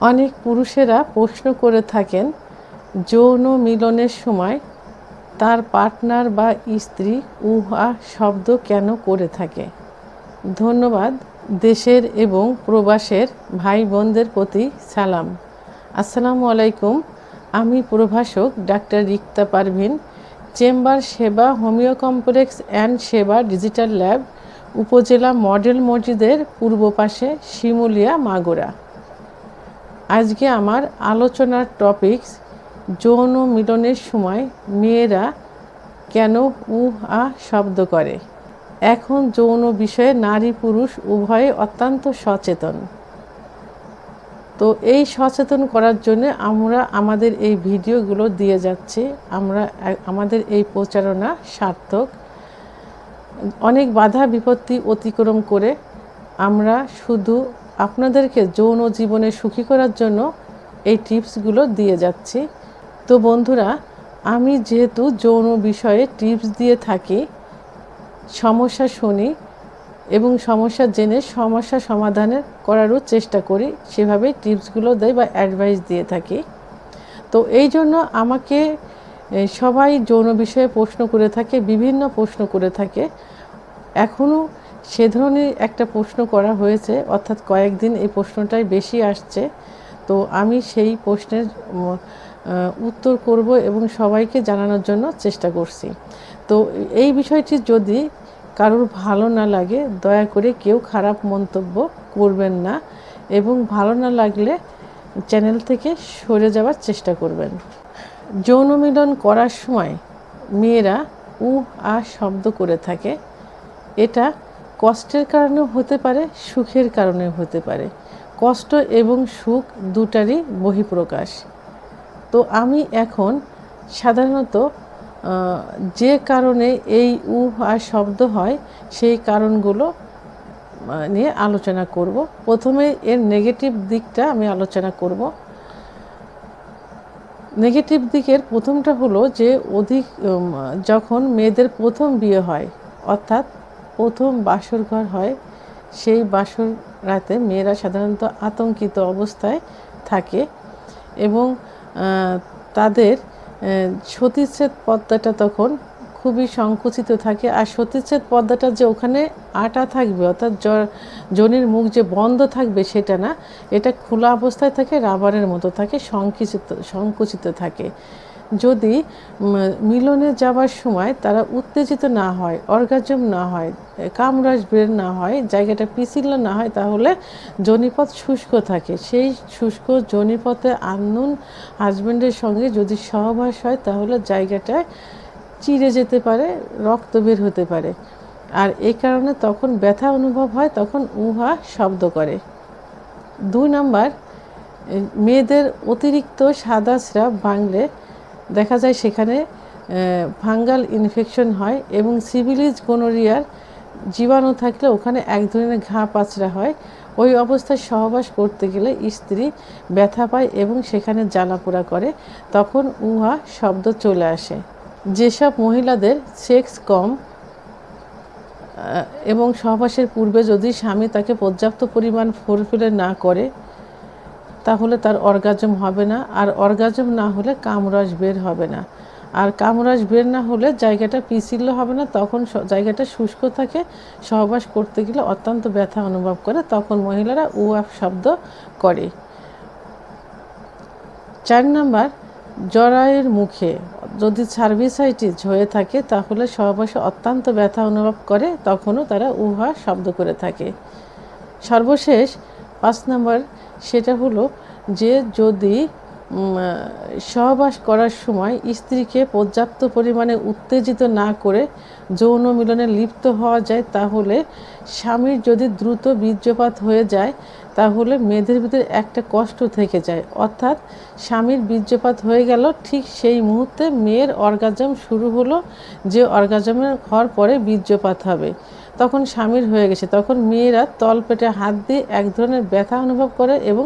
অনেক পুরুষেরা প্রশ্ন করে থাকেন যৌন মিলনের সময় তার পার্টনার বা স্ত্রী উহা শব্দ কেন করে থাকে। ধন্যবাদ। দেশের এবং প্রবাসের ভাই বোনদের প্রতি সালাম। আসসালামু আলাইকুম। আমি প্রভাষক ডাক্তার রিক্তা পারভিন, চেম্বার সেবা, হোমিও কমপ্লেক্স অ্যান্ড সেবা ডিজিটাল ল্যাব, উপজেলা মডেল মসজিদের পূর্ব পাশে, শিমুলিয়া, মাগুরা। আজকে আমার আলোচনার টপিকস যৌন মিলনের সময় মেয়েরা কেন উহা শব্দ করে। এখন যৌন বিষয়ে নারী পুরুষ উভয়ে অত্যন্ত সচেতন। তো এই সচেতন করার জন্য আমরা আমাদের এই ভিডিওগুলো দিয়ে যাচ্ছি। আমাদের এই প্রচারণা সার্থক। অনেক বাধা বিপত্তি অতিক্রম করে আমরা শুধু আপনাদেরকে যৌন জীবনে সুখী করার জন্য এই টিপসগুলো দিয়ে যাচ্ছি। তো বন্ধুরা, আমি যেহেতু যৌন বিষয়ে টিপস দিয়ে থাকি, সমস্যা শুনি এবং সমস্যা জেনে সমস্যা সমাধানের করারও চেষ্টা করি, সেভাবেই টিপসগুলো দেয় বা অ্যাডভাইস দিয়ে থাকি। তো এই জন্য আমাকে সবাই যৌন বিষয়ে প্রশ্ন করে থাকে, বিভিন্ন প্রশ্ন করে থাকে। এখনও সে ধরনের একটা প্রশ্ন করা হয়েছে, অর্থাৎ কয়েকদিন এই প্রশ্নটাই বেশি আসছে। তো আমি সেই প্রশ্নের উত্তর করব এবং সবাইকে জানানোর জন্য চেষ্টা করছি। তো এই বিষয়টি যদি কারোর ভালো না লাগে, দয়া করে কেউ খারাপ মন্তব্য করবেন না এবং ভালো না লাগলে চ্যানেল থেকে সরে যাওয়ার চেষ্টা করবেন। যৌন মিলন করার সময় মেয়েরা আ শব্দ করে থাকে। এটা কষ্টের কারণেও হতে পারে, সুখের কারণেও হতে পারে। কষ্ট এবং সুখ দুটারই বহিঃপ্রকাশ। তো আমি এখন সাধারণত যে কারণে এই আর শব্দ হয় সেই কারণগুলো নিয়ে আলোচনা করব। প্রথমে এর নেগেটিভ দিকটা আমি আলোচনা করব। নেগেটিভ দিকের প্রথমটা হলো যে যখন মেয়েদের প্রথম বিয়ে হয়, অর্থাৎ প্রথম বাসর ঘর হয়, সেই বাসর রাতে মেয়েরা সাধারণত আতঙ্কিত অবস্থায় থাকে এবং তাদের সতীচ্ছেদ পর্দাটা তখন খুবই সংকুচিত থাকে। আর সতীচ্ছেদ পর্দাটা যে ওখানে আটা থাকবে, অর্থাৎ যোনির মুখ যে বন্ধ থাকবে সেটা না, এটা খোলা অবস্থায় থাকে, রাবারের মতো থাকে, সংকুচিত থাকে। যদি মিলনে যাবার সময় তারা উত্তেজিত না হয়, অর্গাজম না হয়, কামরাজ বের না হয়, জায়গাটা পিছিল না হয়, তাহলে যোনিপথ শুষ্ক থাকে। সেই শুষ্ক যোনিপথে আননোন হাজব্যান্ডের সঙ্গে যদি সহবাস হয় তাহলে জায়গাটায় চিড়ে যেতে পারে, রক্ত বের হতে পারে। আর এই কারণে তখন ব্যথা অনুভব হয়, তখন উহা শব্দ করে। 2 নাম্বার, মেয়েদের অতিরিক্ত সাদা স্রাব ভাঙলে দেখা যায় সেখানে ফাঙ্গাল ইনফেকশন হয় এবং সিফিলিস গোনোরিয়ার জীবাণু থাকলে ওখানে এক ধরনের ঘা পাচড়া হয়। ওই অবস্থায় সহবাস করতে গেলে স্ত্রী ব্যথা পায় এবং সেখানে জ্বালাপোড়া করে, তখন উহা শব্দ চলে আসে। যেসব মহিলাদের সেক্স কম এবং সহবাসের পূর্বে যদি স্বামী তাকে পর্যাপ্ত পরিমাণ ফোরফিল না করে তাহলে তার অর্গাজম হবে না, আর অর্গাজম না হলে কামরস বের হবে না, আর কামরস বের না হলে জায়গাটা পিছিল হবে না, তখন জায়গাটা শুষ্ক থাকে, সহবাস করতে গেলে অত্যন্ত ব্যথা অনুভব করে, তখন মহিলারা উহা শব্দ করে। 4 নাম্বার, জরায়ুর মুখে যদি সার্ভিসাইটিস হয়ে থাকে তাহলে সহবাসে অত্যন্ত ব্যথা অনুভব করে, তখনও তারা উহা শব্দ করে থাকে। সর্বশেষ 5 নাম্বার, সেটা হলো যে যদি সহবাস করার সময় স্ত্রীকে পর্যাপ্ত পরিমাণে উত্তেজিত না করে যৌন মিলনে লিপ্ত হওয়া যায়, তাহলে স্বামীর যদি দ্রুত বীর্যপাত হয়ে যায় তাহলে মেয়েদের ভিতরে একটা কষ্ট থেকে যায়, অর্থাৎ স্বামীর বীর্যপাত হয়ে গেল, ঠিক সেই মুহূর্তে মেয়ের অর্গাজম শুরু হলো, যে অর্গাজমের হওয়ার পরে বীর্যপাত হবে, তখন স্বামীর হয়ে গেছে, তখন মেয়েরা তলপেটে হাত দিয়ে এক ধরনের ব্যথা অনুভব করে এবং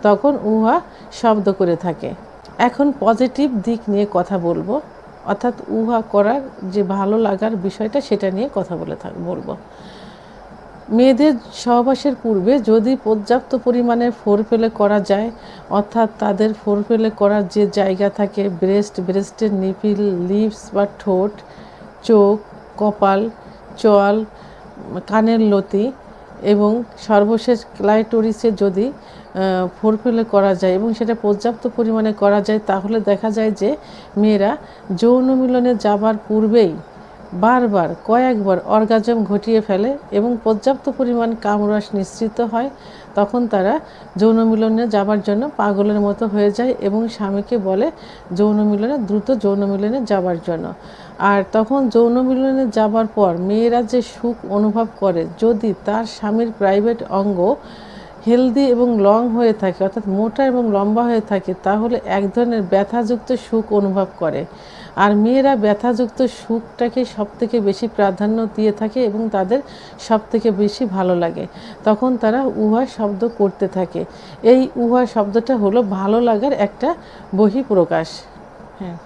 তখন উহা শব্দ করে থাকে। এখন পজিটিভ দিক নিয়ে কথা বলবো, অর্থাৎ উহা করার যে ভালো লাগার বিষয়টা সেটা নিয়ে কথা বলবো। মেয়েদের সহবাসের পূর্বে যদি পর্যাপ্ত পরিমাণে ফোরপ্লে করা যায়, অর্থাৎ তাদের ফোরপ্লে করার যে জায়গা থাকে ব্রেস্টের নিপিল, লিপস বা ঠোঁট, চোখ, কপাল, চোয়াল, কানের লতি এবং সর্বশেষ ক্লাইটোরিসে যদি ফোরপ্লে করা যায় এবং সেটা পর্যাপ্ত পরিমাণে করা যায়, তাহলে দেখা যায় যে মেয়েরা যৌন মিলনে যাবার পূর্বেই বারবার কয়েকবার অর্গাজম ঘটিয়ে ফেলে এবং পর্যাপ্ত পরিমাণ কামরস নিঃসৃত হয়। তখন তারা যৌন মিলনে যাবার জন্য পাগলের মতো হয়ে যায় এবং স্বামীকে বলে দ্রুত যৌন মিলনে যাবার জন্য। আর তখন যৌন মিলনে যাবার পর মেয়েরা যে সুখ অনুভব করে, যদি তার স্বামীর প্রাইভেট অঙ্গ হেলদি এবং লং হয়ে থাকে, অর্থাৎ মোটা এবং লম্বা হয়ে থাকে, তাহলে এক ধরনের ব্যথাযুক্ত সুখ অনুভব করে। আর মেয়েরা ব্যথাযুক্ত সুখটাকে সবথেকে বেশি প্রাধান্য দিয়ে থাকে এবং তাদের সবথেকে বেশি ভালো লাগে। তখন তারা উহা শব্দ করতে থাকে। এই উহা শব্দটা হলো ভালো লাগার একটা বহিঃপ্রকাশ। হ্যাঁ,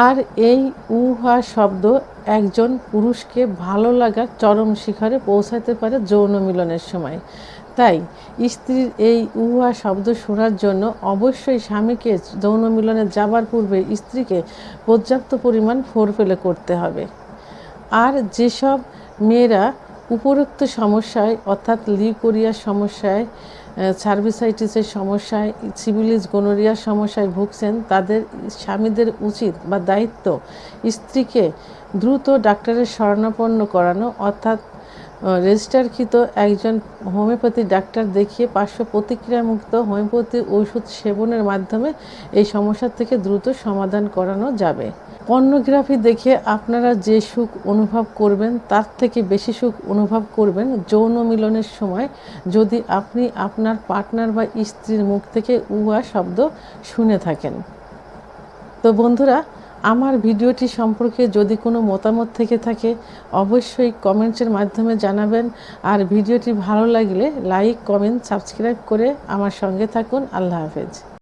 আর এই উহা শব্দ একজন পুরুষকে ভালো লাগার চরম শিখরে পৌঁছাতে পারে যৌন মিলনের সময়। তাই স্ত্রীর এই উহা শব্দ শোনার জন্য অবশ্যই স্বামীকে যৌন মিলনে যাবার পূর্বে স্ত্রীকে পর্যাপ্ত পরিমাণ ফোরপ্লে করতে হবে। আর যেসব মেয়েরা উপরোক্ত সমস্যায়, অর্থাৎ লিউকোরিয়ার সমস্যায়, সার্ভিসাইটিসের সমস্যায়, সিফিলিস গোনোরিয়ার সমস্যায় ভুগছেন, তাদের স্বামীদের উচিত বা দায়িত্ব স্ত্রীকে দ্রুত ডাক্তারের শরণাপন্ন করানো, অর্থাৎ রেজিস্টারকৃত একজন হোমিওপ্যাথি ডাক্তার দেখিয়ে পার্শ্ব প্রতিক্রিয়ামুক্ত হোমিওপ্যাথি ওষুধ সেবনের মাধ্যমে এই সমস্যার থেকে দ্রুত সমাধান করানো যাবে। পর্নোগ্রাফি দেখে আপনারা যে সুখ অনুভব করবেন, তার থেকে বেশি সুখ অনুভব করবেন যৌন মিলনের সময় যদি আপনি আপনার পার্টনার বা স্ত্রীর মুখ থেকে উহা শব্দ শুনে থাকেন। তো বন্ধুরা, আমার ভিডিওটি সম্পর্কে যদি কোনো মতামত থেকে থাকে অবশ্যই কমেন্টসের মাধ্যমে জানাবেন। আর ভিডিওটি ভালো লাগলে লাইক, কমেন্ট, সাবস্ক্রাইব করে আমার সঙ্গে থাকুন। আল্লাহ হাফেজ।